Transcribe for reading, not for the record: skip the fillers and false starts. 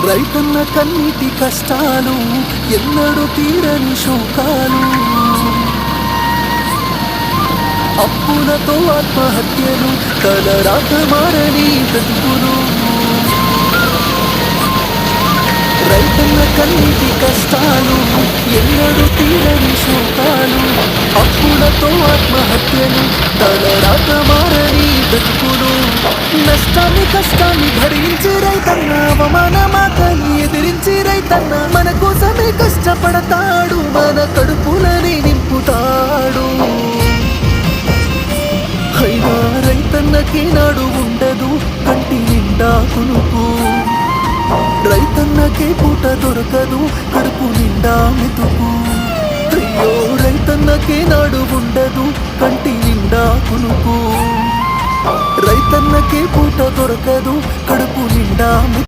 రైతన్న కన్నీటి కష్టాలు ఎన్నడూ తీరని శోకాలు, అప్పులతో ఆత్మహత్యలు, తలరాత మారని బ్రతుకులు. రైతన్న కన్నీటి కష్టాలు ఎన్నడూ తీరని శోకాలు, అప్పులతో ఆత్మహత్యలు, తలరాత మారని బ్రతుకులు. నష్టాన్ని కష్టాన్ని భరించి రైతన్న, అవమానమాటల్ని ఎదిరించి రైతన్న మన కోసమే కష్టపడతాడు, మన కడుపులని నింపుతాడు. అయినా రైతన్నకి నాడు ఉండదు కంటి నిండా కునుకు, రైతన్నకే పూట దొరకదు కడుపు నిండా మెతుకు. అయ్యో రైతన్నకే నాడు ఉండదు కంటి నిండా కునుకు, రైతన్నకే పూట దొరకదు కడుపు నిండా